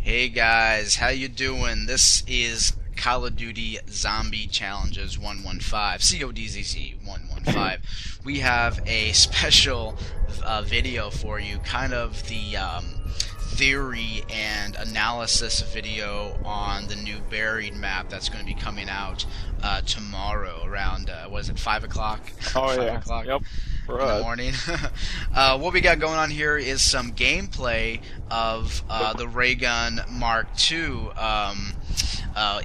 Hey guys, how you doing? This is Call of Duty Zombie Challenges 115, CODZZ 115. We have a special video for you, kind of the theory and analysis video on the new buried map that's going to be coming out tomorrow around, what is it, 5 o'clock? Oh, 5 yeah. o'clock? Yep. In the morning. What we got going on here is some gameplay of the Raygun Mk2.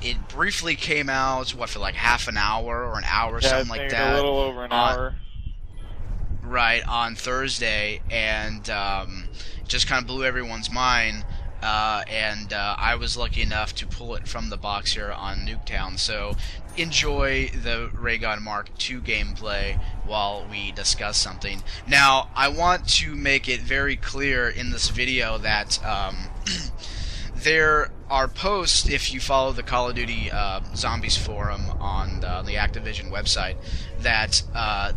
It briefly came out, for like half an hour or an hour, something like that. A little over an hour. Right, on Thursday, and just kind of blew everyone's mind. I was lucky enough to pull it from the box here on Nuketown. So enjoy the Raygun Mk2 gameplay while we discuss something. Now, I want to make it very clear in this video that there are posts, if you follow the Call of Duty Zombies forum on the Activision website, that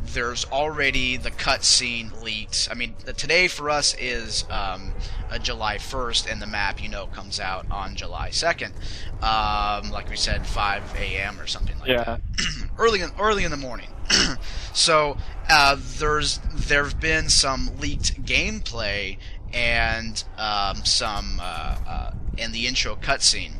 there's already the cutscene leaked. I mean, today for us is July 1st, and the map, comes out on July 2nd. Like we said, 5 a.m. or something like that. early in the morning. So there've been some leaked gameplay and and the intro cutscene.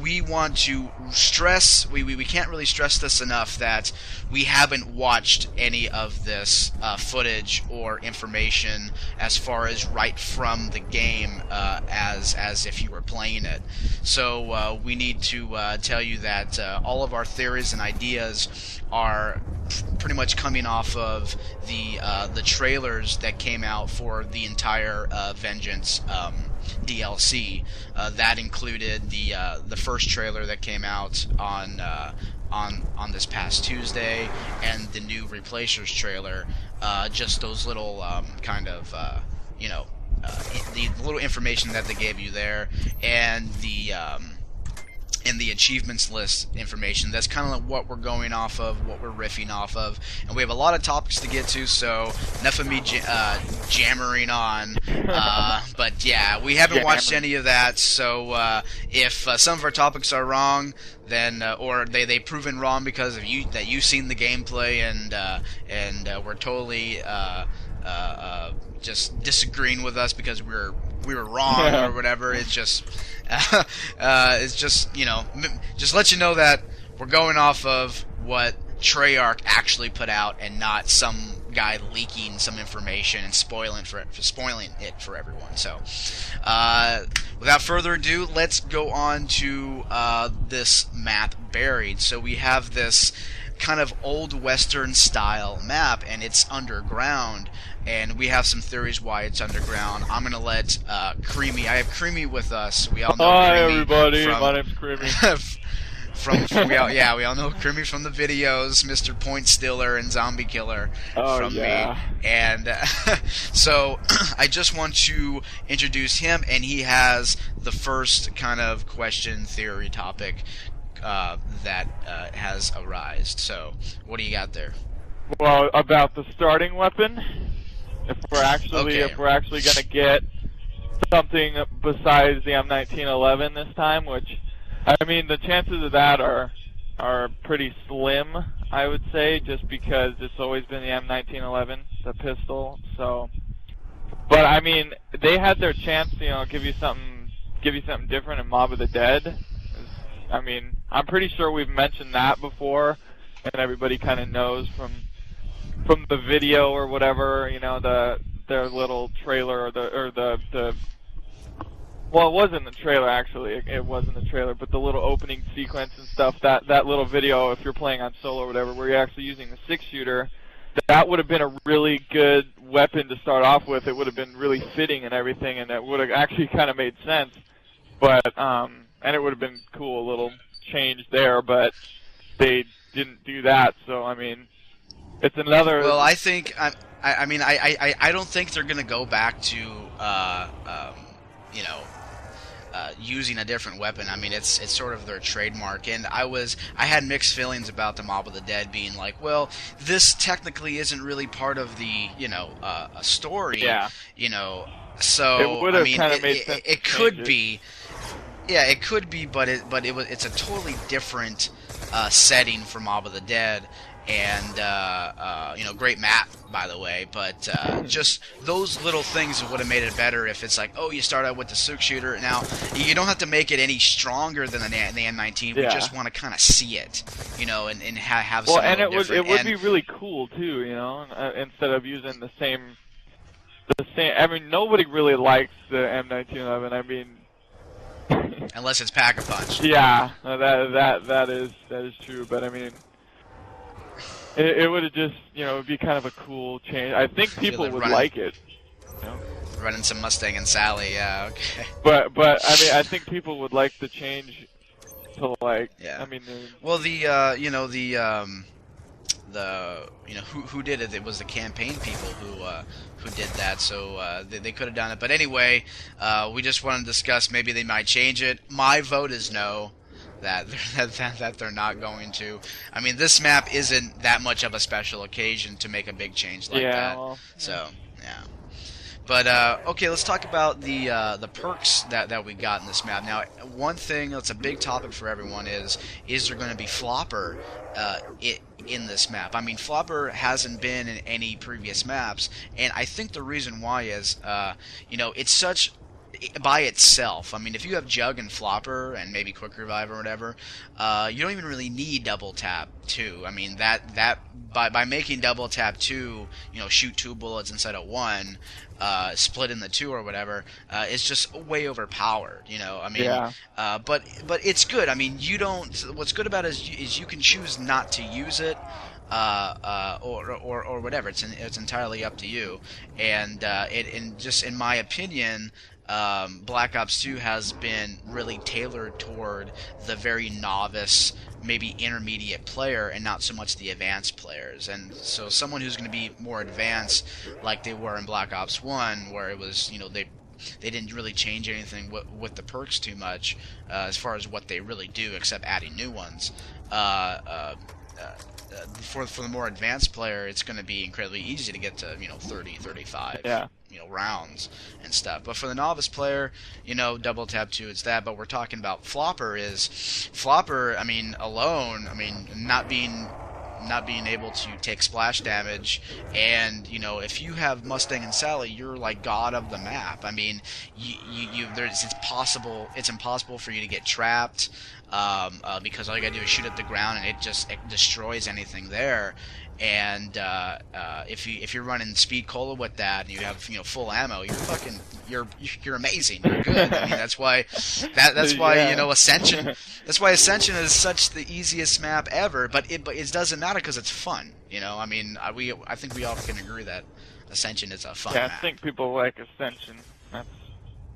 We want to stress, we can't really stress this enough, that we haven't watched any of this footage or information as far as right from the game as if you were playing it. So we need to tell you that all of our theories and ideas are pretty much coming off of the trailers that came out for the entire Vengeance DLC. That included the first trailer that came out on this past Tuesday, and the new Replacers trailer. Just those little the little information that they gave you there, and the achievements list information. That's kind of what we're going off of, what we're riffing off of, and we have a lot of topics to get to, so enough of me jammering on. But yeah, we haven't watched any of that, so if some of our topics are wrong, then or they've proven wrong because of you've seen the gameplay and we're totally just disagreeing with us because we were wrong or whatever. It's just just let you know that we're going off of what Treyarch actually put out, and not some guy leaking some information and spoiling it for everyone. So without further ado, let's go on to this map, Buried. So we have this kind of old western style map, and it's underground, and we have some theories why it's underground. I'm gonna let Creamy. I have Creamy with us. We all know. Hi Creamy everybody, my name's Creamy. we all know Creamy from the videos, Mr. Point Stiller and Zombie Killer me. And so I just want to introduce him, and he has the first kind of question, theory, topic that has arisen. So what do you got there? Well, about the starting weapon, if we're actually gonna get something besides the M1911 this time, which, I mean, the chances of that are pretty slim, I would say, just because it's always been the M1911, the pistol. So, but I mean, they had their chance, give you something different in Mob of the Dead. I mean, I'm pretty sure we've mentioned that before, and everybody kind of knows from the video or whatever, their little trailer well, it wasn't the trailer, actually. It wasn't the trailer, but the little opening sequence and stuff, that little video, if you're playing on solo or whatever, where you're actually using the 6-shooter, that would have been a really good weapon to start off with. It would have been really fitting and everything, and it would have actually kind of made sense. But, and it would have been cool, a little change there, but they didn't do that, so, I mean, it's another... Well, I think, I don't think they're going to go back to, using a different weapon. I mean, it's sort of their trademark, and I had mixed feelings about the Mob of the Dead being like, well, this technically isn't really part of the a story. Yeah. So it would have I mean, kind of made sense it could be. Yeah, it could be, but it's a totally different setting for Mob of the Dead, and great map, by the way, but just those little things would have made it better if it's like, oh, you start out with the Sook shooter. Now you don't have to make it any stronger than the M19. We just want to kind of see it, and have well, something and different. It would be really cool too, instead of using the same. I mean, nobody really likes the M1911. I mean. Unless it's Pack-a-Punch. Yeah, that is true. But I mean, it would have just it would be kind of a cool change. I think people would like it. Running some Mustang and Sally, yeah, okay. But I mean, I think people would like the change to like. Yeah. I mean. Well, who did it? It was the campaign people who did that, so they could have done it. But anyway, we just want to discuss maybe they might change it. My vote is no, that they're not going to. I mean, this map isn't that much of a special occasion to make a big change like that. Well, so yeah. But okay, let's talk about the perks that we got in this map. Now, one thing that's a big topic for everyone is there going to be flopper in this map? I mean, flopper hasn't been in any previous maps, and I think the reason why is it's such by itself. I mean, if you have Jug and Flopper and maybe Quick Revive or whatever, you don't even really need Double Tap 2. I mean, that by making Double Tap 2, shoot 2 bullets instead of 1, split in the 2 or whatever, is just way overpowered. I mean, yeah. But it's good. I mean, you don't. What's good about it is you can choose not to use it. Or whatever. It's entirely up to you. And just in my opinion, Black Ops 2 has been really tailored toward the very novice, maybe intermediate player, and not so much the advanced players. And so someone who's going to be more advanced, like they were in Black Ops 1, where it was, they didn't really change anything with the perks too much, as far as what they really do, except adding new ones. For the more advanced player, it's going to be incredibly easy to get to 30, 35 rounds and stuff. But for the novice player, Double Tap 2, it's that. But we're talking about Flopper. I mean, alone, I mean, not being able to take splash damage, and if you have Mustang and Sally, you're like god of the map. I mean, it's impossible for you to get trapped, because all you gotta do is shoot at the ground and it destroys anything there. And if you're running Speed Cola with that and you have full ammo, you're amazing. You're good. I mean, that's why Ascension. That's why Ascension is such the easiest map ever. But it doesn't matter because it's fun. I mean, I think we all can agree that Ascension is a fun map. I think people like Ascension. That's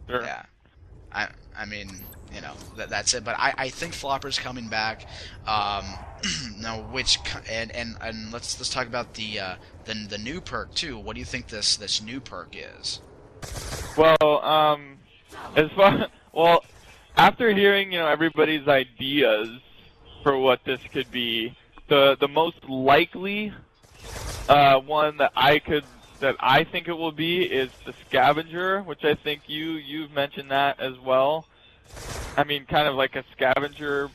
sure. Yeah. I mean, that's it. But I think Flopper's coming back. Now, and let's talk about the new perk too. What do you think this new perk is? Well, after hearing everybody's ideas for what this could be, the most likely one that I think it will be is the Scavenger, which I think you've mentioned that as well. I mean, kind of like a Scavenger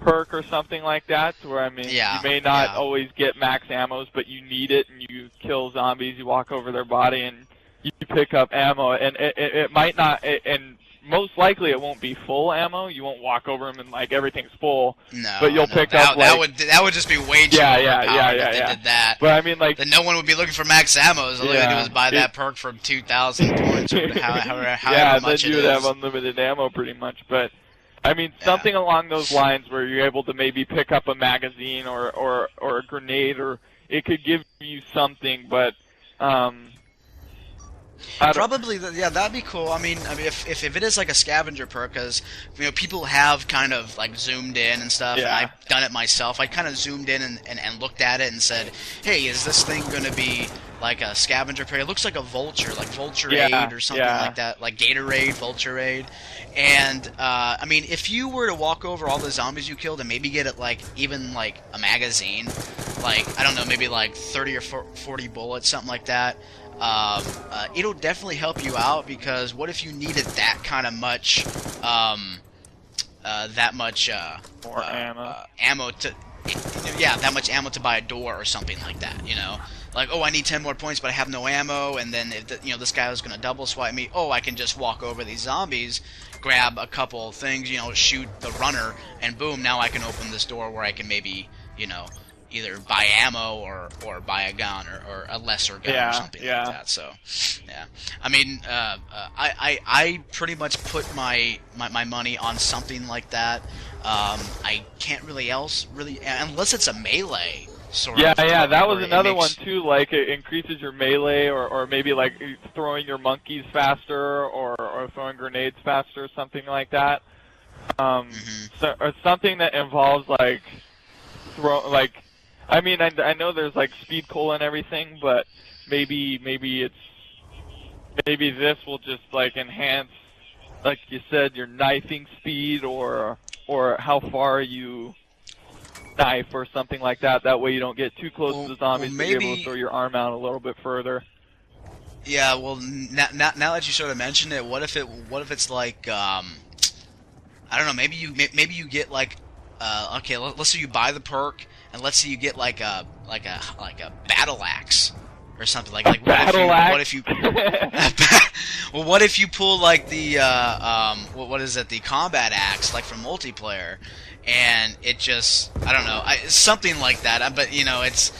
perk or something like that, where I mean, you may not always get max ammos, but you need it, and you kill zombies, you walk over their body, and you pick up ammo, and it might not, and most likely it won't be full ammo. You won't walk over them and like everything's full. No, but you'll pick up that would just be way too overpowered if they did that. But I mean, like, then no one would be looking for max ammo. All they would do is buy that perk for 2,000 points or however much then you would have unlimited ammo pretty much. But I mean, something along those lines where you're able to maybe pick up a magazine or a grenade, or it could give you something, but probably, that'd be cool. I mean, if it is like a Scavenger perk, because people have kind of like zoomed in and stuff, and I've done it myself. I kind of zoomed in and looked at it and said, hey, is this thing going to be like a Scavenger Perk. It looks like a Vulture, like Vulture Aid or something like that, like Gatorade, Vulture Aid. And I mean, if you were to walk over all the zombies you killed and maybe get it like even like a magazine, like I don't know, maybe like 30 or 40 bullets, something like that. It'll definitely help you out, because what if you needed that kind of much, more ammo to, yeah, that much ammo to buy a door or something like that, you know? Like, oh, I need 10 more points, but I have no ammo, and then, if you know, this guy was going to double swipe me, oh, I can just walk over these zombies, grab a couple things, you know, shoot the runner, and boom, now I can open this door where I can maybe, you know, either buy ammo or buy a gun or a lesser gun or something like that. So, yeah. I mean, I pretty much put my money on something like that. I can't really unless it's a melee sort of. Yeah, that was another one too. Like, it increases your melee, or maybe like throwing your monkeys faster, or throwing grenades faster, something like that. So, or something that involves like I mean, I know there's like speed cola and everything, but maybe this will just like enhance, like you said, your knifing speed, or how far you knife or something like that. That way you don't get too close to the zombies, but you're able to throw your arm out a little bit further. Yeah, well, now that you sort of mentioned it, what if it's like, I don't know, maybe you get like, okay, let's say you buy the perk, and let's say you get like a battle axe or something like what if you well, what if you pull like the what is it, the combat axe, like from multiplayer, and it just, I don't know, something like that. But you know, it's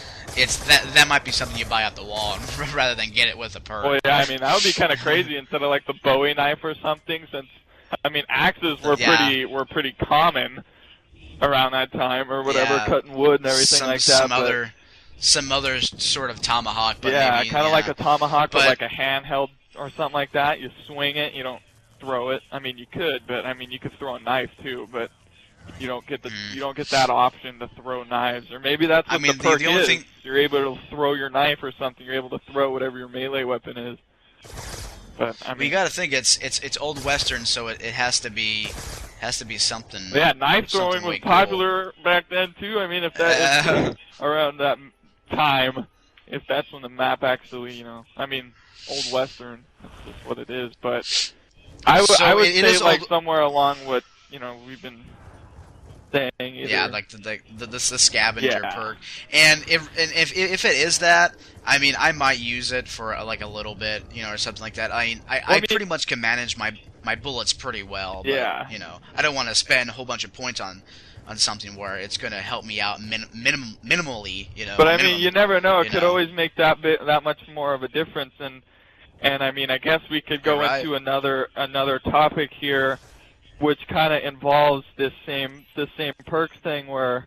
that might be something you buy off the wall rather than get it with a perk. Well, yeah, I mean, that would be kind of crazy instead of like the Bowie knife or something, since I mean axes were pretty common around that time, or whatever, cutting wood and everything like that. Some other sort of tomahawk, but maybe, kind of like a tomahawk, but like a handheld or something like that. You swing it, you don't throw it. I mean, you could, but I mean, you could throw a knife too, but you don't get that option to throw knives. Or maybe that's what the perk is. You're able to throw your knife or something. You're able to throw whatever your melee weapon is. But I mean, you got to think it's old western, so it has to be something. Yeah, knife throwing was popular back then too. I mean, if that is around that time, if that's when the map actually, you know, I mean, old western, that's just what it is. But I would say like somewhere along what, you know, we've been saying. Yeah, like the scavenger perk, and if it is that, I mean, I might use it for like a little bit, you know, or something like that. I mean, I pretty much can manage my bullets pretty well. But, you know, I don't want to spend a whole bunch of points on something where it's going to help me out minimally, you know. But I mean, you never know. It could always make that much more of a difference. And I mean, I guess we could go into another topic here, which kind of involves this same perks thing, where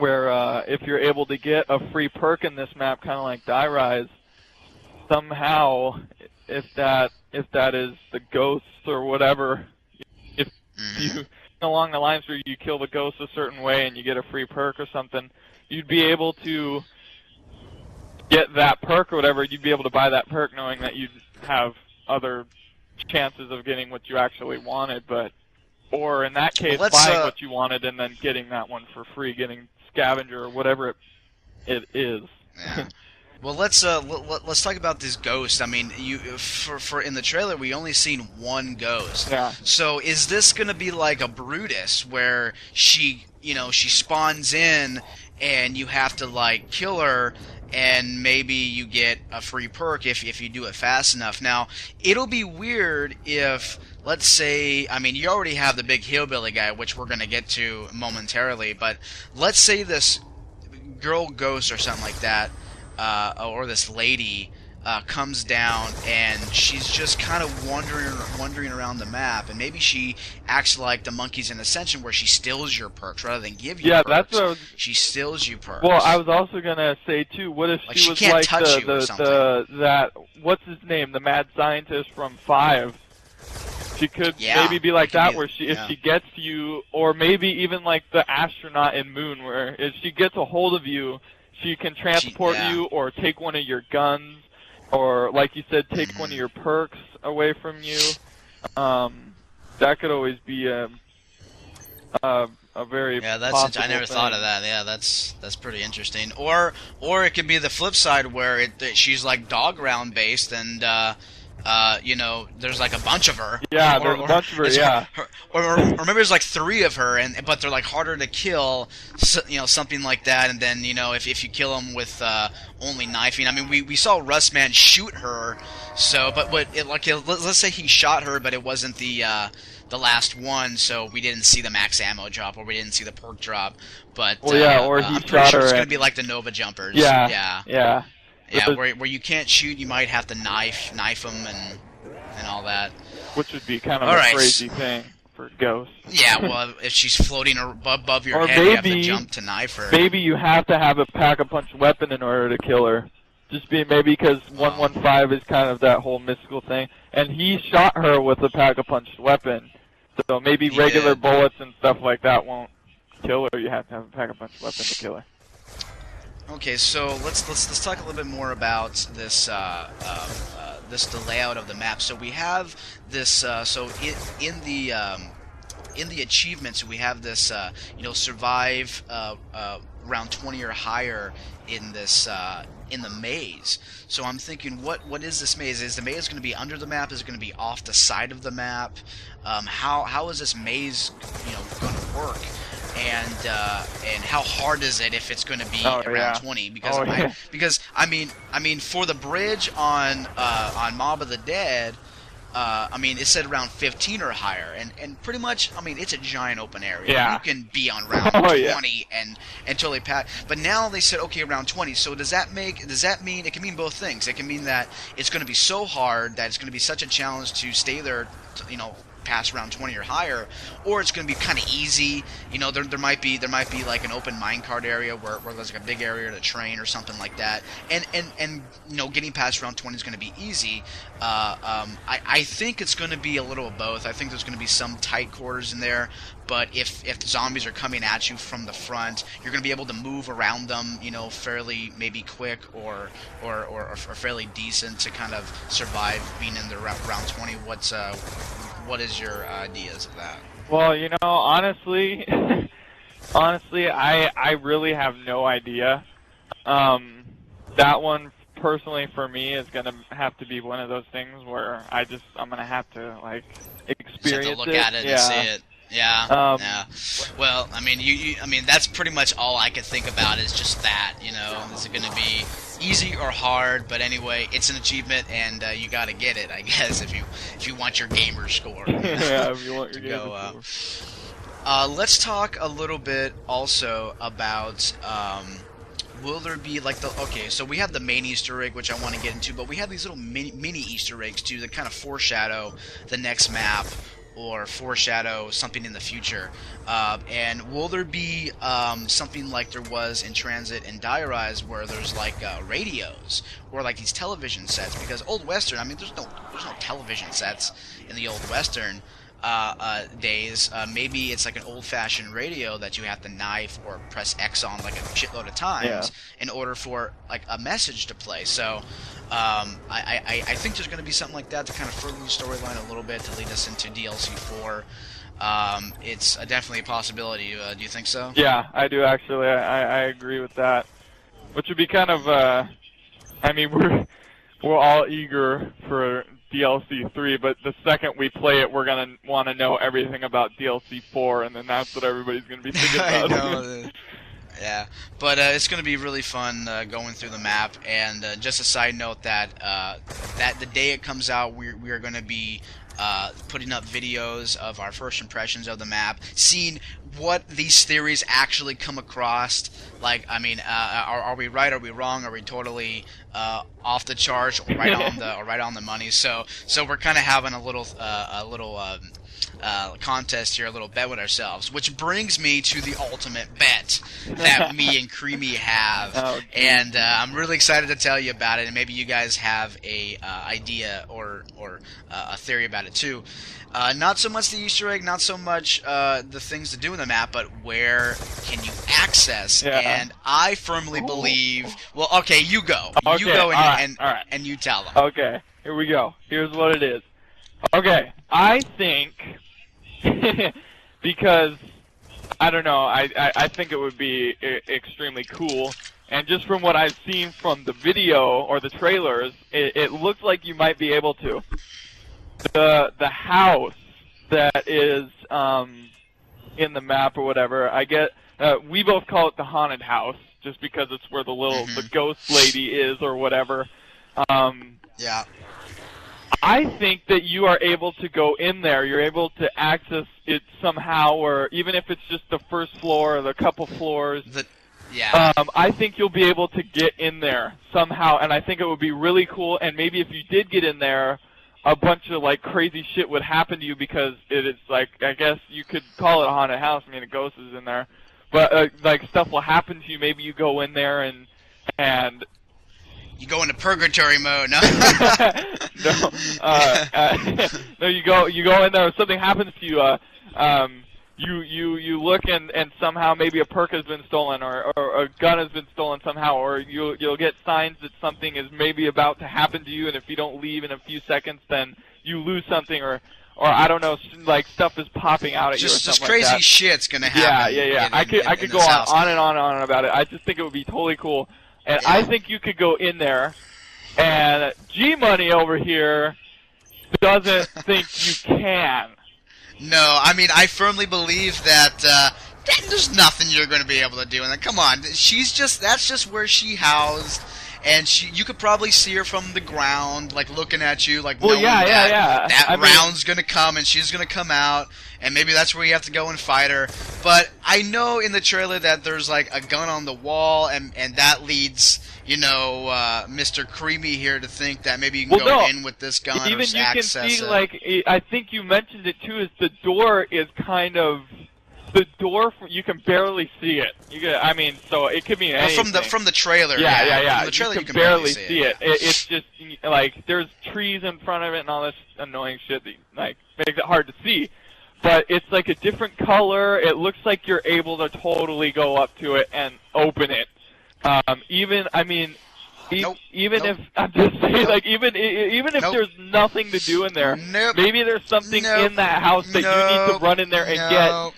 if you're able to get a free perk in this map, kind of like Die Rise, somehow, if that is the ghosts or whatever, if you along the lines where you kill the ghost a certain way and you get a free perk or something, you'd be able to get that perk or whatever. You'd be able to buy that perk knowing that you'd have other chances of getting what you actually wanted, or in that case, buying what you wanted and then getting that one for free, getting Scavenger or whatever it is. Yeah. Well, let's talk about this ghost. I mean, for in the trailer we only seen one ghost. Yeah. So is this gonna be like a Brutus where she spawns in and you have to like kill her, and maybe you get a free perk if you do it fast enough? Now, it'll be weird if, let's say, I mean, you already have the big hillbilly guy, which we're gonna get to momentarily, but let's say this girl ghost or something like that, or this lady comes down and she's just kind of wandering around the map, and maybe she acts like the monkeys in Ascension, where she steals your perks rather than give you perks. That's what she steals you perks. Well, I was also gonna say too, what if she was like that what's his name, the mad scientist from 5? She could maybe be like that, where if she gets you, or maybe even like the astronaut in Moon, where if she gets a hold of you, she can transport you or take one of your guns or like you said, take one of your perks away from you. That could always be a very I never thought of that. Yeah, that's pretty interesting. Or it could be the flip side where she's like dog round based and you know, there's like a bunch of her. Yeah, there's a bunch of her. Yeah. Or maybe there's like 3 of her, but they're like harder to kill. So, you know, something like that. And then, you know, if you kill them with only knifing, I mean, we saw Rustman shoot her. So, but let's say he shot her, but it wasn't the last one, so we didn't see the max ammo drop, or we didn't see the perk drop. But or he I'm pretty shot sure her it's gonna be like the Nova jumpers. Yeah. Yeah, where you can't shoot, you might have to knife them and all that. Which would be kind of a crazy thing for Ghost. Yeah, well, if she's floating above your head, you have to jump to knife her. Maybe you have to have a pack-a-punch weapon in order to kill her. Maybe because 115 is kind of that whole mystical thing, and he shot her with a pack-a-punch weapon. So maybe regular bullets and stuff like that won't kill her. You have to have a pack-a-punch weapon to kill her. Okay, so let's talk a little bit more about this the layout of the map. So we have this. In the achievements, we have this. You know, survive round 20 or higher in this in the maze. So I'm thinking, what is this maze? Is the maze going to be under the map? Is it going to be off the side of the map? How is this maze, you know, going to work? And how hard is it if it's going to be around 20? Because I mean for the bridge on Mob of the Dead, I mean, it said around 15 or higher, and pretty much, I mean, it's a giant open area. Yeah. You can be on round 20 and totally pack. But now they said, okay, around 20. So does that mean it can mean both things? It can mean that it's going to be so hard that it's going to be such a challenge to stay there, you know, past round 20 or higher, or it's going to be kind of easy. You know, there might be like an open minecart area where there's like a big area to train or something like that, and you know, getting past round 20 is going to be easy. I think it's going to be a little of both. I think there's going to be some tight quarters in there, but if the zombies are coming at you from the front, you're going to be able to move around them, you know, fairly maybe quick or fairly decent to kind of survive being in the round 20. What is your ideas of that? Well, you know, honestly, I really have no idea. That one, personally, for me, is going to have to be one of those things where I'm going to have to, like, experience it. Just have to look at it and see it. Yeah, yeah. Well, I mean, I mean, that's pretty much all I could think about is just that. You know, is it going to be easy or hard? But anyway, it's an achievement, and you got to get it, I guess, if you want your gamer score. Yeah, if you want your gamer score. Let's talk a little bit also about. Will there be like okay, so we have the main Easter egg, which I want to get into, but we have these little mini Easter eggs too that kind of foreshadow the next map or foreshadow something in the future. And will there be something like there was in Transit and Diarize, where there's like radios or like these television sets? Because Old Western, I mean, there's no television sets in the Old Western days. Maybe it's like an old-fashioned radio that you have to knife or press X on like a shitload of times in order for like a message to play. So I think there's going to be something like that to kind of further the storyline a little bit to lead us into DLC 4. It's definitely a possibility. Do you think so? Yeah, I do actually. I agree with that. Which would be kind of, I mean, we're all eager for DLC 3, but the second we play it, we're gonna want to know everything about DLC 4, and then that's what everybody's gonna be thinking about. I know. Yeah, but it's going to be really fun going through the map. And just a side note that that the day it comes out, we are going to be putting up videos of our first impressions of the map, seeing what these theories actually come across. Like, I mean, are we right? Are we wrong? Are we totally off the charts or right on the money? So we're kind of having a little contest here, a little bet with ourselves, which brings me to the ultimate bet that me and Creamy have, and I'm really excited to tell you about it, and maybe you guys have a idea or a theory about it too. Not so much the Easter egg, not so much the things to do in the map, but where can you access? And I firmly believe. Well, okay, you go. You go and you tell them. Okay, here we go. Here's what it is. Okay, I think because I don't know, I think it would be extremely cool. And just from what I've seen from the video or the trailers, it looks like you might be able to. The house that is in the map or whatever, I get we both call it the haunted house just because it's where the ghost lady is or whatever. Yeah. I think that you are able to go in there. You're able to access it somehow, or even if it's just the first floor or the couple floors. I think you'll be able to get in there somehow, and I think it would be really cool. And maybe if you did get in there, a bunch of like crazy shit would happen to you because it is like, I guess you could call it a haunted house. I mean, a ghost is in there, but like stuff will happen to you. Maybe you go in there and you go into purgatory mode. No, no, you go in there. If something happens to you, you look and somehow maybe a perk has been stolen or a gun has been stolen somehow, or you'll get signs that something is maybe about to happen to you, and if you don't leave in a few seconds, then you lose something, or I don't know, like stuff is popping out at you or something just crazy like that. Shit's gonna happen. Yeah. I could go on and on about it. I just think it would be totally cool. And I think you could go in there, and Gmoney over here doesn't think you can. No, I mean, I firmly believe that there's nothing you're going to be able to do. And come on, that's just where she housed, and you could probably see her from the ground, like looking at you, like knowing that round's going to come, and she's going to come out. And maybe that's where you have to go and fight her. But I know in the trailer that there's like a gun on the wall, and that leads, Mr. Creamy here to think that maybe you can go in with this gun or access can see, like, I think you mentioned it too, is the door is kind of, you can barely see it. So it could be anything. From the trailer. Yeah. From the trailer you can barely see it. It's just, like, there's trees in front of it and all this annoying shit that, like, makes it hard to see. But it's like a different color. It looks like you're able to totally go up to it and open it. Even if I'm just saying, like even if there's nothing to do in there, maybe there's something in that house that you need to run in there and get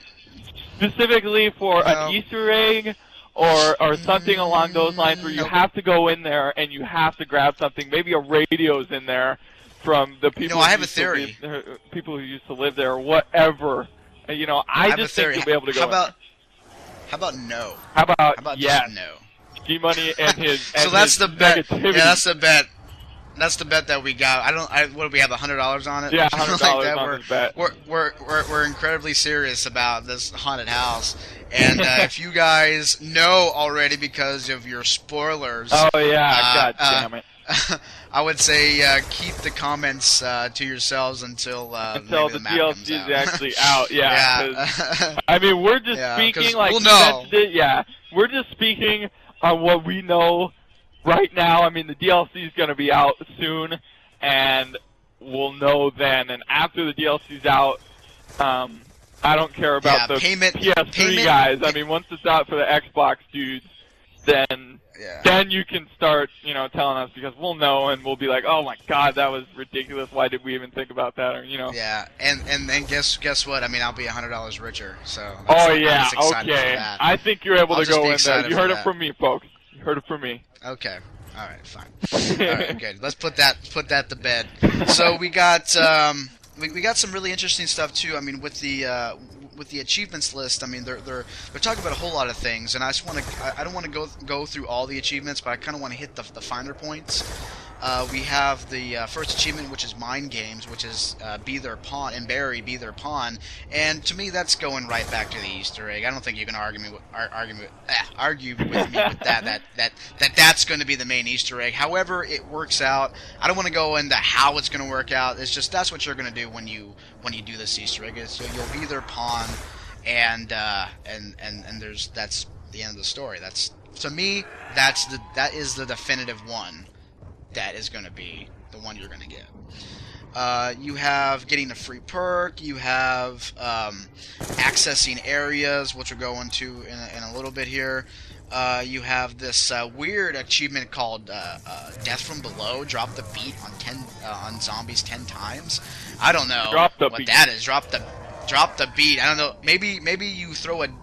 specifically for an Easter egg or something along those lines, where you have to go in there and you have to grab something. Maybe a radio's in there. From the people, I have a theory. People who used to live there, or whatever. I just think you'll be able to go. How about no? How about yes? Just no. Gmoney and his. So that's the bet. Negativity. Yeah, that's the bet. That's the bet that we got. What do we have? $100 on it? Yeah, $100 on this bet. We're incredibly serious about this haunted house, and if you guys know already because of your spoilers. Oh yeah, God damn it. I would say keep the comments to yourselves until the DLC is actually out. Yeah. I mean, we're just speaking like we'll know. We're just speaking on what we know right now. I mean, the DLC is going to be out soon, and we'll know then. And after the DLC's out, I don't care about the PS3 guys. I mean, once it's out for the Xbox dudes, then you can start, telling us, because we'll know and we'll be like, oh my God, that was ridiculous. Why did we even think about that? Or Yeah, and then guess what? I mean, I'll be $100 richer. So. Okay. I think you're able to go in there. You heard it from me, folks. You heard it from me. Okay. All right. Fine. All right. Good. Let's put that to bed. So we got we got some really interesting stuff too. I mean, with the achievements list, I mean, they're talking about a whole lot of things, and I don't want to go through all the achievements, but I kind of want to hit the finer points. We have the first achievement, which is Mind Games, which is be their pawn, and Barry be their pawn. And to me, that's going right back to the Easter egg. I don't think you can argue with me with that's going to be the main Easter egg. However, it works out. I don't want to go into how it's going to work out. It's just that's what you're going to do when you do this Easter egg. So you'll be their pawn, and that's the end of the story. That's, to me, that is the definitive one. That is going to be the one you're going to get. You have getting a free perk. You have accessing areas, which we'll go into in a little bit here. You have this weird achievement called Death from Below. Drop the beat on zombies 10 times. I don't know what that is. Drop the beat. I don't know. Maybe you throw an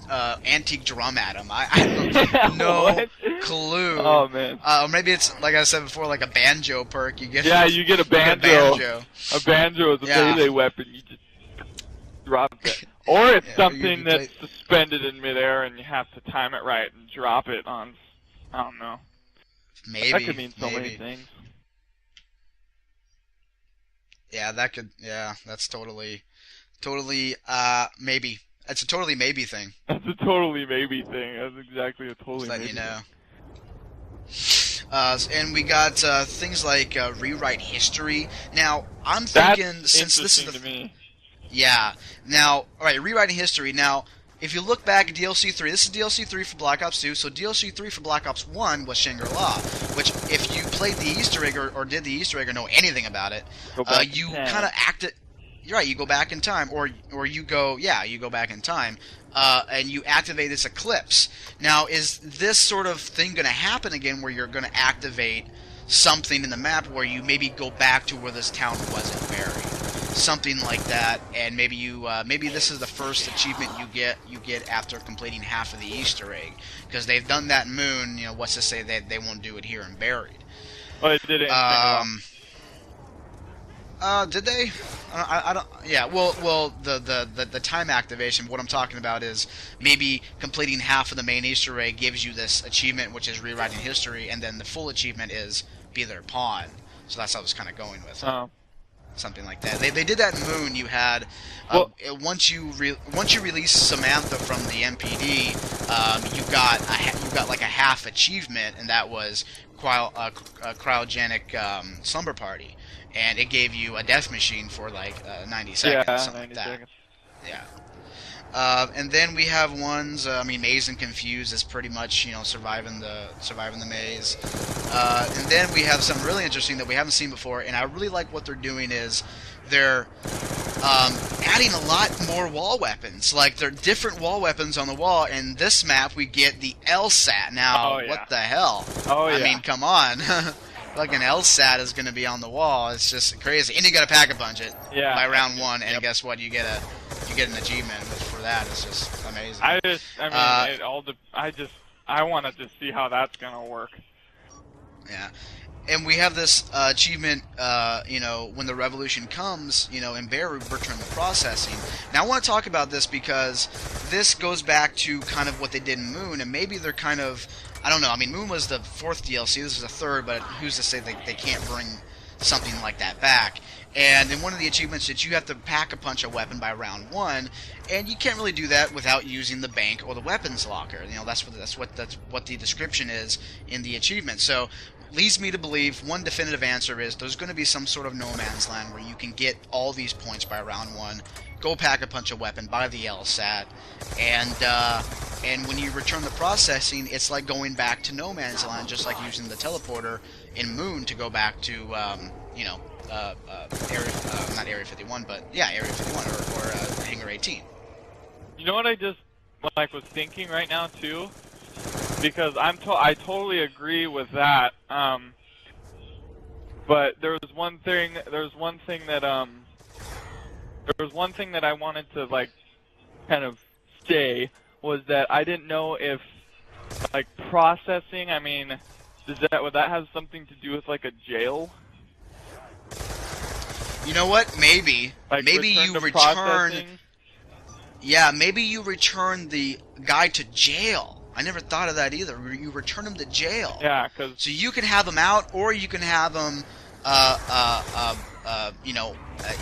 antique drum at him. I have no clue. Oh man. Or maybe it's like I said before, like a banjo perk. You get you get a banjo. A banjo is a melee weapon. You just drop it. Or it's something that's suspended in midair and you have to time it right and drop it on. I don't know. Maybe that could mean so many things. Yeah, that could. Yeah, that's totally, maybe. It's a totally maybe thing. That's a totally maybe thing. That's exactly a totally maybe. Just let you know. And we got things like rewrite history. Now, I'm thinking since this is to me. Yeah. Now, all right, rewriting history. Now, if you look back at DLC 3, this is DLC 3 for Black Ops 2, so DLC 3 for Black Ops 1 was Shangri-La, which if you played the Easter egg or did the Easter egg or know anything about it, you kind of acted. You're right, you go back in time, or you go back in time, and you activate this eclipse. Now, is this sort of thing going to happen again, where you're going to activate something in the map where you maybe go back to where this town wasn't buried, something like that, and maybe this is the first achievement you get after completing half of the Easter egg, because they've done that in Moon. You know, what's to say that they won't do it here in Buried? Well, it did it. Did they? I don't. Yeah. Well, the time activation. What I'm talking about is maybe completing half of the main Easter egg gives you this achievement, which is rewriting history, and then the full achievement is be their pawn. So that's how I was kind of going with. Something like that. They did that in Moon. You had once you release Samantha from the MPD, you got like a half achievement, and that was cryogenic slumber party. And it gave you a death machine for like 90 seconds, something 90 like that. Seconds. Yeah. And then we have ones. Maze and Confused is pretty much surviving the maze. And then we have some really interesting that we haven't seen before, and I really like what they're doing is they're adding a lot more wall weapons. Like, there are different wall weapons on the wall. And this map we get the LSAT. Now, what the hell? I mean, come on. Like an LSAT is going to be on the wall. It's just crazy, and you got to pack-a-punch it by round 1. And guess what? You get an achievement, which for that is just amazing. I wanted to see how that's going to work. Yeah, and we have this achievement. When the revolution comes, in Beirut, return the processing. Now I want to talk about this because this goes back to kind of what they did in Moon, and maybe they're kind of. I don't know. Moon was the 4th DLC. This is the 3rd, but who's to say they can't bring something like that back? And in one of the achievements that you have to pack-a-punch a weapon by round 1, and you can't really do that without using the bank or the weapons locker. That's what the description is in the achievement. So leads me to believe one definitive answer is there's going to be some sort of no man's land where you can get all these points by round 1, go pack-a-punch a weapon, buy the LSAT, and when you return the processing, it's like going back to no man's land, just like using the teleporter in Moon to go back to, not Area 51, but yeah, Area 51 or Hangar 18. You know what I just was thinking right now too, because I totally agree with that. But there was one thing that I wanted to kind of say. Was that I didn't know if processing. Would that have something to do with a jail? You know what? Maybe you return. Yeah, maybe you return the guy to jail. I never thought of that either. You return him to jail. Yeah, because so you can have him out, or you can have him,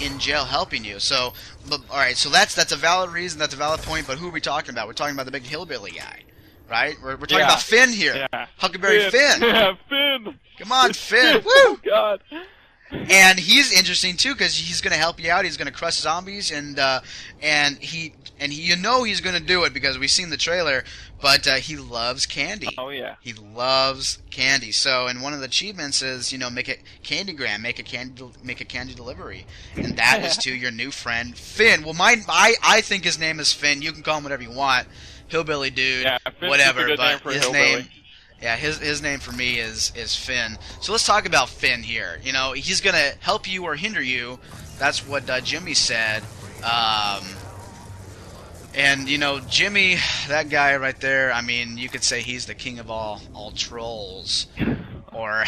in jail helping you. So, but, all right. So that's a valid reason. That's a valid point. But who are we talking about? We're talking about the big hillbilly guy, right? We're talking about Finn here. Yeah. Huckleberry Finn. Yeah, Finn. Come on, Finn. Woo! Oh God. And he's interesting too because he's going to help you out. He's going to crush zombies, and he you know he's going to do it because we've seen the trailer. But he loves candy. Oh yeah. He loves candy. So, and one of the achievements is make a candygram, make a candy delivery, and that is to your new friend Finn. Well, I think his name is Finn. You can call him whatever you want, hillbilly dude, yeah, whatever. But name his name. Yeah, his name for me is Finn. So let's talk about Finn here. He's going to help you or hinder you. That's what Jimmy said. And, Jimmy, that guy right there, I mean, you could say he's the king of all trolls or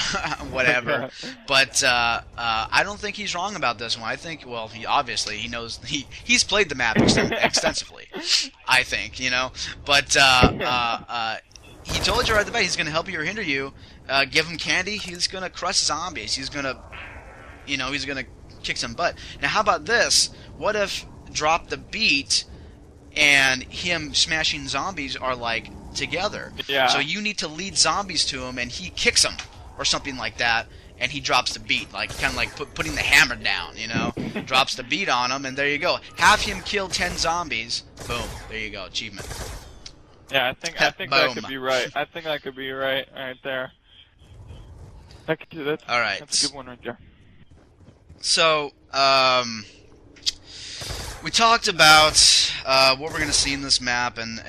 whatever. But I don't think he's wrong about this one. I think, well, he knows, he's played the map extensively, I think, But he told you right at the bat he's going to help you or hinder you. Give him candy. He's going to crush zombies. He's going to, he's going to kick some butt. Now, how about this? What if Drop the Beat and him smashing zombies are, like, together? Yeah. So you need to lead zombies to him, and he kicks them or something like that, and he drops the beat, like kind of like putting the hammer down, drops the beat on him, and there you go. Have him kill 10 zombies. Boom. There you go. Achievement. Yeah, I think that could be right. I think that could be right there. That's all right. That's a good one right there. So, we talked about what we're going to see in this map and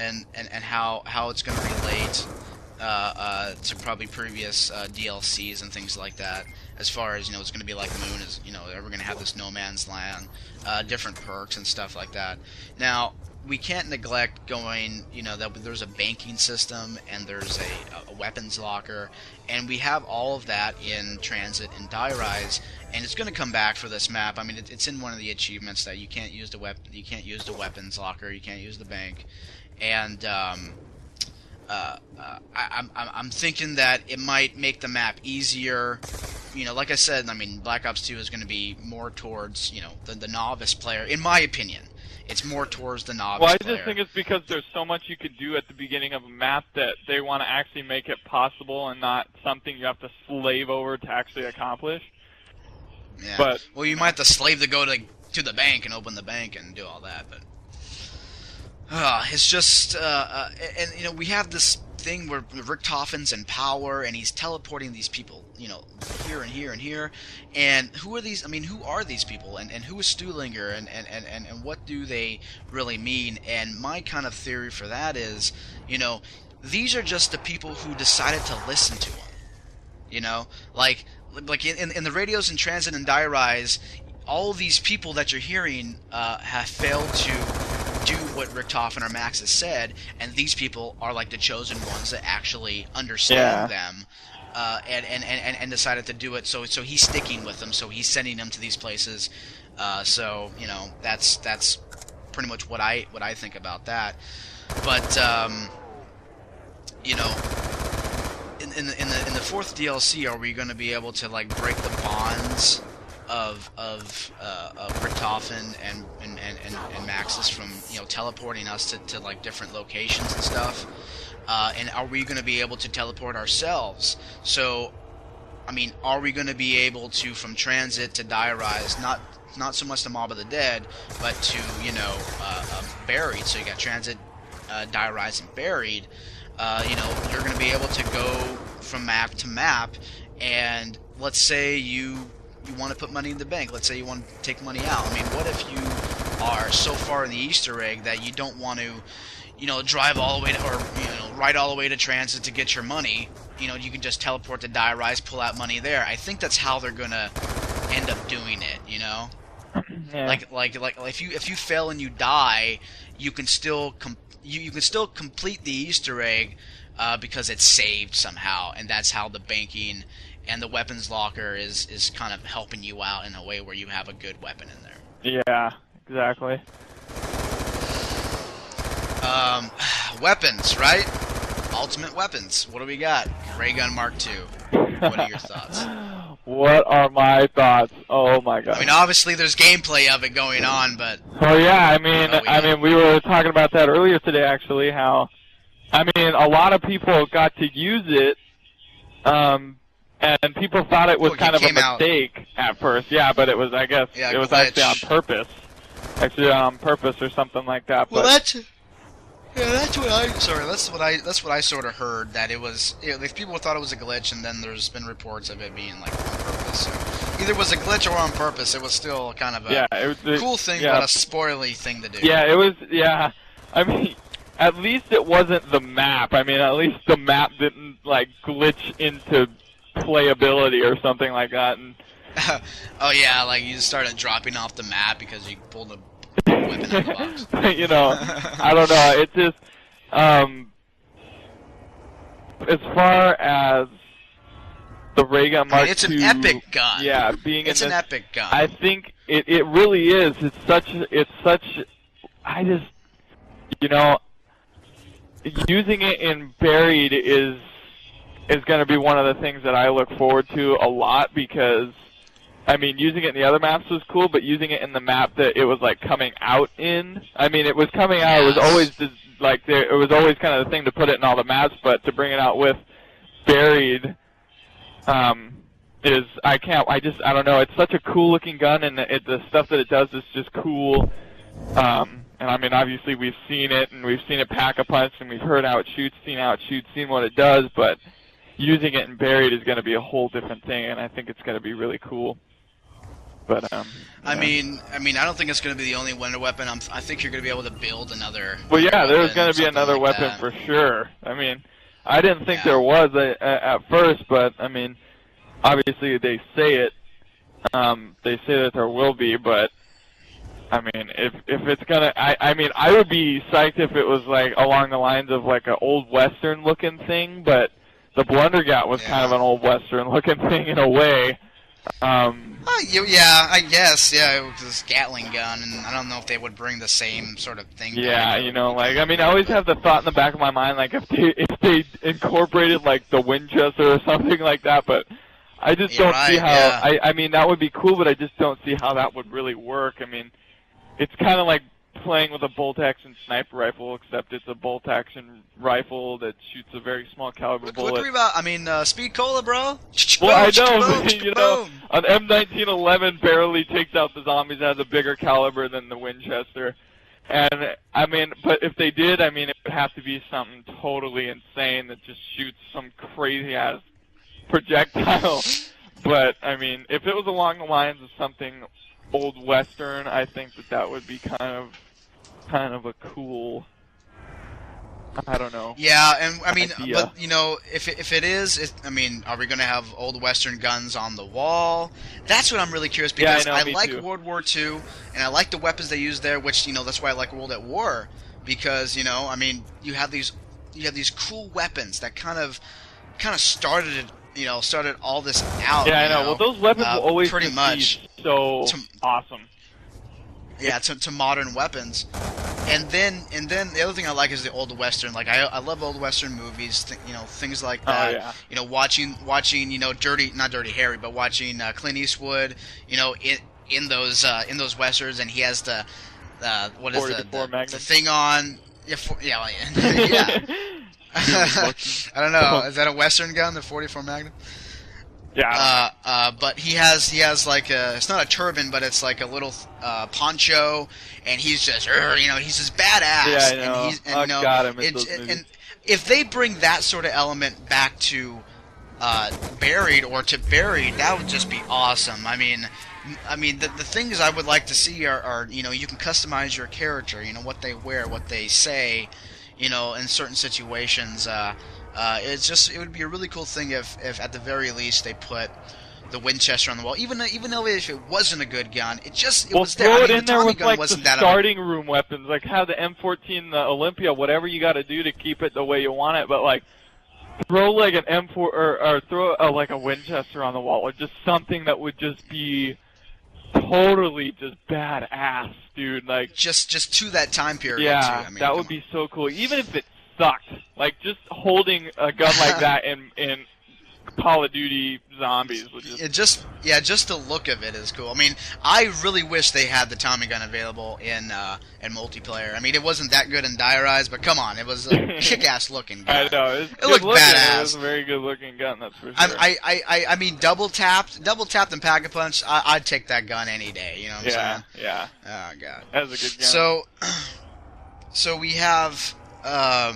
how it's going to relate to probably previous DLCs and things like that. As far as, it's going to be like Moon, is we're going to have this no man's land, different perks and stuff like that. Now, we can't neglect going, that there's a banking system and there's a weapons locker, and we have all of that in Transit and Die Rise, and it's going to come back for this map. I mean, it's in one of the achievements that you can't use the weapons locker, you can't use the bank, and I'm thinking that it might make the map easier. Like I said, I mean, Black Ops 2 is going to be more towards, the novice player, in my opinion. It's more towards the novice player. Well, I just think it's because there's so much you could do at the beginning of a map that they want to actually make it possible and not something you have to slave over to actually accomplish. Yeah. But, well, you might have to slave to go to the bank and open the bank and do all that, but it's just and we have this thing where Richthofen's in power and he's teleporting these people, here and here and here. And who are these? I mean, who are these people? And who is Stuhlinger? And what do they really mean? And my kind of theory for that is, these are just the people who decided to listen to him. Like in the radios in Transit and Die Rise, all of these people that you're hearing have failed to do what Richthofen or Max has said, and these people are like the chosen ones that actually understand them, and decided to do it. So he's sticking with them. So he's sending them to these places. So that's pretty much what I think about that. But in the fourth DLC, are we going to be able to like break the bonds of Richthofen and Maxis from teleporting us to like different locations and stuff? And are we going to be able to teleport ourselves? So, I mean, are we going to be able to, from Transit to Die Rise, not so much the Mob of the Dead, but to Buried? So you got Transit, Die Rise, and Buried. You're going to be able to go from map to map, and let's say you want to put money in the bank. Let's say you want to take money out. I mean, what if you are so far in the Easter egg that you don't want to, drive all the way to, or ride all the way to Transit to get your money? You can just teleport to Die Rise, pull out money there. I think that's how they're gonna end up doing it. Yeah. Like if you fail and you die, you can still you can still complete the Easter egg because it's saved somehow, and that's how the banking and the weapons locker is kind of helping you out in a way where you have a good weapon in there. Yeah, exactly. Weapons, right? ultimate weapons. What do we got? Raygun Mk2. What are your thoughts? What are my thoughts? Oh my god. I mean, obviously there's gameplay of it going on, but. Oh yeah, I mean, we were talking about that earlier today, actually. How, I mean, a lot of people got to use it, and people thought it was kind of a mistake at first. Yeah, but it was, I guess, it was actually on purpose. Actually on purpose or something like that. Well, but that's what I sort of heard, that it was, if people thought it was a glitch, and then there's been reports of it being like on purpose. So either it was a glitch or on purpose. It was still kind of a cool thing, but a spoily thing to do. Yeah, it was. Yeah, I mean, at least it wasn't the map. I mean, at least the map didn't like glitch into playability or something like that. And oh yeah, like you just started dropping off the map because you pulled a weapon out of the box. You know, I don't know. It's just, as far as the Raygun Mk2, it's an epic gun. Yeah, it's an epic gun. I think it really is. It's such. I just, you know, using it in buried is going to be one of the things that I look forward to a lot, because I mean, using it in the other maps was cool, but using it in the map that it was like coming out in, I mean, it was coming out. It was always just, like it was always kind of the thing to put it in all the maps, but to bring it out with buried, I don't know. It's such a cool looking gun, and the stuff that it does is just cool. And I mean, obviously we've seen it, and we've seen it pack a punch, and we've heard how it shoots, seen what it does, but using it in buried is going to be a whole different thing, and I think it's going to be really cool. But I mean, I don't think it's going to be the only wonder weapon. I think you're going to be able to build another. Well, yeah, there's going to be another like weapon for sure. I mean, I didn't think there was at first, but I mean, obviously they say it. They say that there will be, but I mean, if it's gonna, I mean, I would be psyched if it was like along the lines of like an old Western looking thing, but the Blundergat was kind of an old Western looking thing in a way. Yeah, I guess. Yeah, it was this Gatling gun, and I don't know if they would bring the same sort of thing. Yeah, you know, like, I mean, I always have the thought in the back of my mind, like, if they incorporated, like, the Winchester or something like that, but I just don't see how, I mean, that would be cool, but I just don't see how that would really work. I mean, it's kind of like playing with a bolt-action sniper rifle, except it's a bolt-action rifle that shoots a very small caliber bullet. What about? I mean, Speed Cola, bro. Well, I know, you know, an M1911 barely takes out the zombies. It has a bigger caliber than the Winchester, and I mean, but if they did, I mean, it would have to be something totally insane that just shoots some crazy-ass projectile. But I mean, if it was along the lines of something old Western, I think that would be kind of a cool, I don't know. Yeah, and I mean, idea. but you know, if it is, I mean, are we going to have old Western guns on the wall? That's what I'm really curious, because I like too. World War II, and I like the weapons they use there, which, you know, that's why I like World at War, because, you know, I mean, you have these cool weapons that kind of started it. You know, started all this out. Yeah, I know. Well, those weapons will always pretty much be so awesome. Yeah, to modern weapons, and then the other thing I like is the old Western. Like I love old Western movies. You know, things like that. Oh, yeah. You know, watching you know, not Dirty Harry, but watching Clint Eastwood. You know, in those westerns, and he has the what is the thing on? Yeah. I don't know. Is that a Western gun, the 44 Magnum? Yeah. But he has like it's not a turban, but it's like a little poncho, and he's just you know, he's just badass. Yeah, I know. And God, I miss those movies. And if they bring that sort of element back to Buried, that would just be awesome. I mean, the things I would like to see are you know, you can customize your character. You know, what they wear, what they say. You know, in certain situations, it would be a really cool thing if at the very least they put the Winchester on the wall. Even though if it wasn't a good gun, it was there. Throw I it mean, in there with like the that starting room weapons, like have the M14, the Olympia, whatever you got to do to keep it the way you want it. But like, throw like an M4 or throw like a Winchester on the wall, or just something that would just be totally just badass, dude. Like just to that time period. Yeah, too. I mean, that would be so cool. Even if it sucked. Like, just holding a gun like that in Call of Duty Zombies was just... just the look of it is cool. I mean, I really wish they had the Tommy gun available in multiplayer. I mean, it wasn't that good in Diarize, but come on, it was a kick-ass looking gun. I know, it looked badass. It was a very good looking gun, that's for sure. I mean, double tapped and Pack-a-Punch. I'd take that gun any day. You know what I'm saying? Yeah. Oh god. That's a good gun. So we have a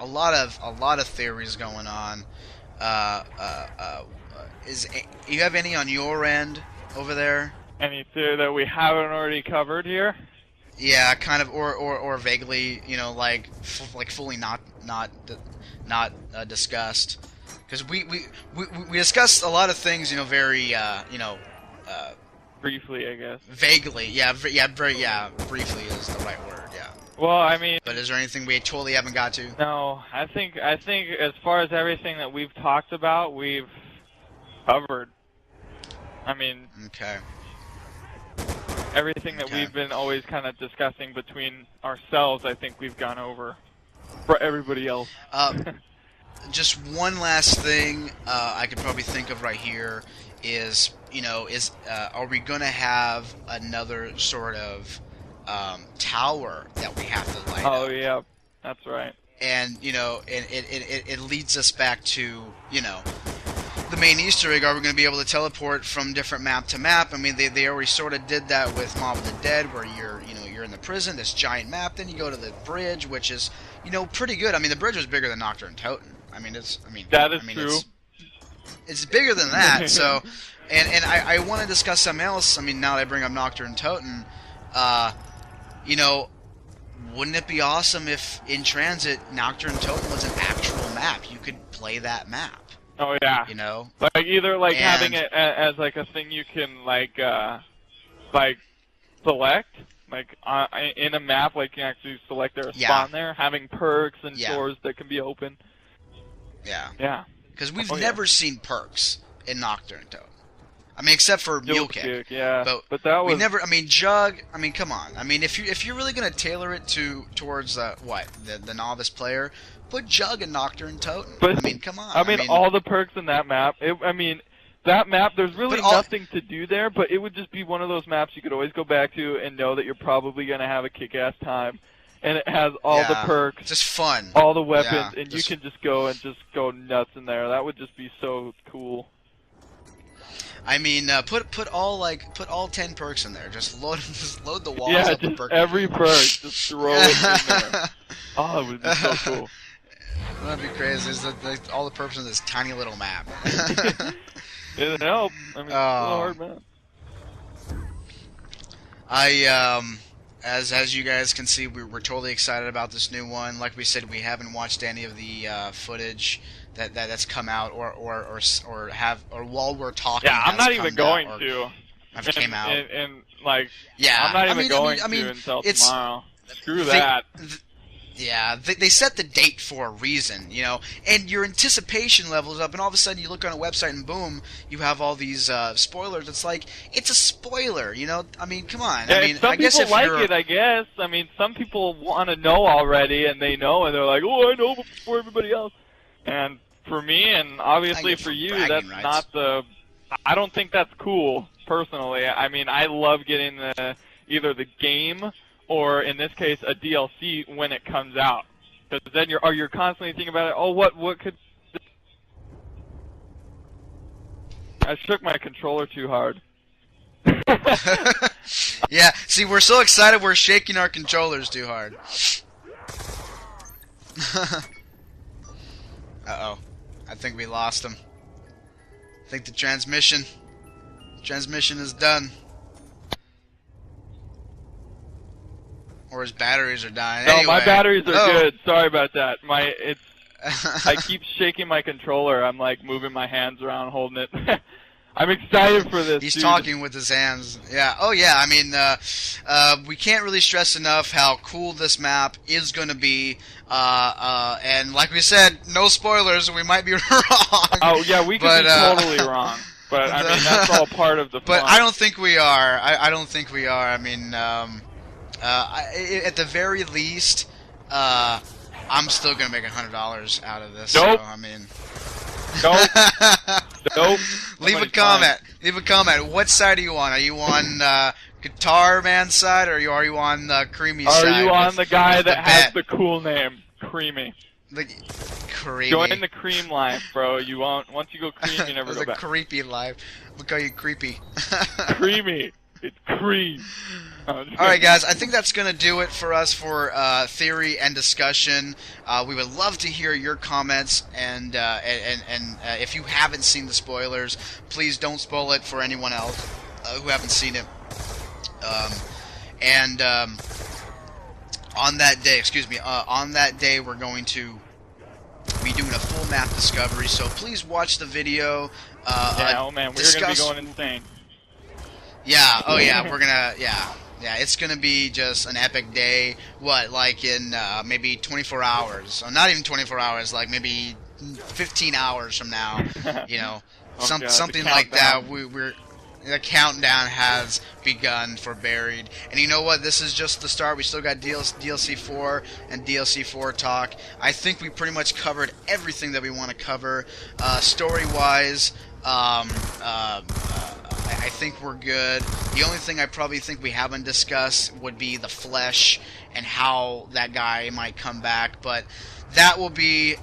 lot of theories going on. You have any on your end over there? Any theory that we haven't already covered here? Yeah, kind of, or vaguely, you know, like fully not discussed, because we discussed a lot of things, you know, very briefly, I guess. Vaguely, briefly is the right word, yeah. Well, I mean... But is there anything we totally haven't got to? No, I think as far as everything that we've talked about, we've covered. I mean... Okay. Everything that we've been always kind of discussing between ourselves, I think we've gone over for everybody else. Just one last thing I could probably think of right here is, are we going to have another sort of tower that we have to light up? Oh, yeah, that's right. And, it leads us back to, the main Easter egg. Are we going to be able to teleport from different map to map? I mean, they already sort of did that with Mob of the Dead, where you're in the prison, this giant map, then you go to the bridge, which is, pretty good. I mean, the bridge was bigger than Nocturne Toten. That is true. It's bigger than that, so... And I want to discuss something else. I mean, now that I bring up Nocturne Toten, wouldn't it be awesome if in Transit Nocturne Toten was an actual map? You could play that map. Oh yeah. Like either having it as like a thing you can select, in a map, like you can actually select their spawn there, having perks and doors that can be open. Yeah. Yeah. Because we've never seen perks in Nocturne Toten. I mean, except for Mule Kick. Yeah. But that was... We never... I mean, Jug... I mean, come on. I mean, if you're really going to tailor it towards, the novice player, put Jug in Nocturne Toten. But, I mean, come on. I mean, all the perks in that map... that map, there's really nothing to do there, but it would just be one of those maps you could always go back to and know that you're probably going to have a kick-ass time. And it has all the perks. Just fun. All the weapons, and you can just go nuts in there. That would just be so cool. I mean, put all 10 perks in there. Just load the walls. Yeah, up just with perk. every perk, just throw it in there. Oh, it would be so cool. That'd be crazy. It's all the perks in this tiny little map. It'd help. I mean, it's a hard map. As you guys can see, we're totally excited about this new one. Like we said, we haven't watched any of the footage that's come out, or while we're talking. Yeah, I'm not even going to. Came out. I'm not even going to until tomorrow. Screw that. Yeah, they set the date for a reason, and your anticipation level is up, and all of a sudden you look on a website and boom, you have all these spoilers. It's like, it's a spoiler, I mean, come on. Yeah, I mean, some people like it, I guess. I mean, some people want to know already, and they know, and they're like, oh, I know before everybody else. And for me, and obviously for you, that's not the... I don't think that's cool, personally. I mean, I love getting either the game or, in this case, a DLC when it comes out. Because then you're constantly thinking about it, oh, what could... I shook my controller too hard. Yeah, see, we're so excited we're shaking our controllers too hard. Uh-oh. I think we lost him. I think the transmission is done. Or his batteries are dying. No, anyway. My batteries are good. Sorry about that. I keep shaking my controller. I'm like moving my hands around, holding it. I'm excited for this. He's talking with his hands. Yeah. Oh yeah. I mean, we can't really stress enough how cool this map is going to be. And like we said, no spoilers. We might be wrong. Oh yeah, we could be totally wrong. But I mean, that's all part of the fun. But I don't think we are. I don't think we are. I mean, at the very least, I'm still gonna make $100 out of this. Nope. So, I mean. Nope. Nope. Leave a comment. Leave a comment. What side are you on? Are you on Guitar Man's side, or are you on Creamy side? Are you on the guy that has bet? the cool name, Creamy? Creamy. Join the cream life, bro. You won't. Once you go cream, you never go back. It's a creepy life. We'll call you creepy. Creamy. It's cream. Alright guys, I think that's going to do it for us for theory and discussion. We would love to hear your comments, and if you haven't seen the spoilers, please don't spoil it for anyone else who haven't seen it. On that day, we're going to be doing a full map discovery, so please watch the video. Oh man, we're going to be going insane. Yeah, oh yeah, we're gonna, yeah, it's gonna be just an epic day. What, like in maybe 24 hours? Or not even 24 hours, like maybe 15 hours from now, you know, something like that. The countdown has begun for Buried. And you know what? This is just the start. We still got DLC 4 and DLC 4 talk. I think we pretty much covered everything that we want to cover. Story-wise, I think we're good. The only thing I probably think we haven't discussed would be the flesh and how that guy might come back. But that will be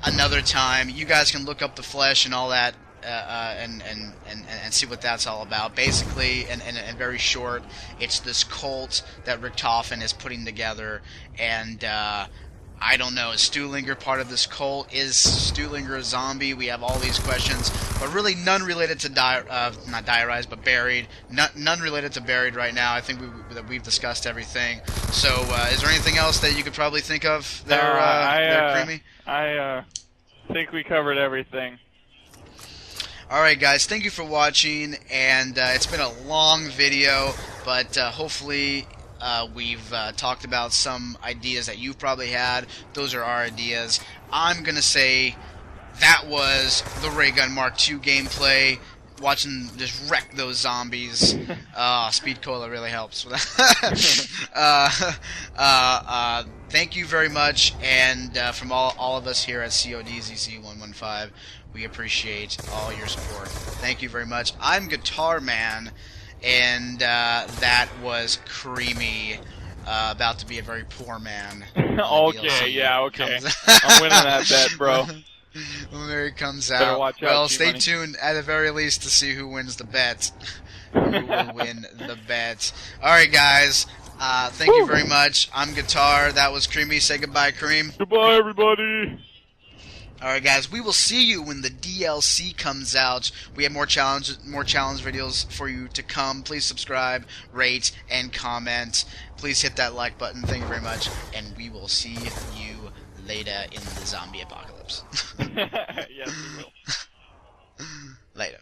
another time. You guys can look up the flesh and all that. And see what that's all about. Basically, and very short, it's this cult that Richthofen is putting together, and I don't know, is Stuhlinger part of this cult? Is Stuhlinger a zombie? We have all these questions, but really none related to not Diarise, but Buried. None related to Buried right now. I think we've discussed everything. So, is there anything else that you could probably think of there, Creamy? I think we covered everything. Alright guys, thank you for watching, and it's been a long video, but hopefully we've talked about some ideas that you've probably had. Those are our ideas. I'm going to say that was the Raygun Mk2 gameplay, watching just wreck those zombies. Speed Cola really helps with that. Thank you very much, and from all of us here at CODZC115, we appreciate all your support. Thank you very much. I'm Guitar Man, and that was Creamy, about to be a very poor man. Okay, yeah, okay. I'm winning that bet, bro. When Mary comes Better out. watch out, Well, stay Gmoney. tuned at the very least to see who wins the bet. Who will win the bet. Alright, guys. Thank you very much. I'm Guitar. That was Creamy. Say goodbye, Cream. Goodbye, everybody. Alright guys, we will see you when the DLC comes out. We have more challenge videos for you to come. Please subscribe, rate, and comment. Please hit that like button. Thank you very much. And we will see you later in the zombie apocalypse. Yes, we will. Later.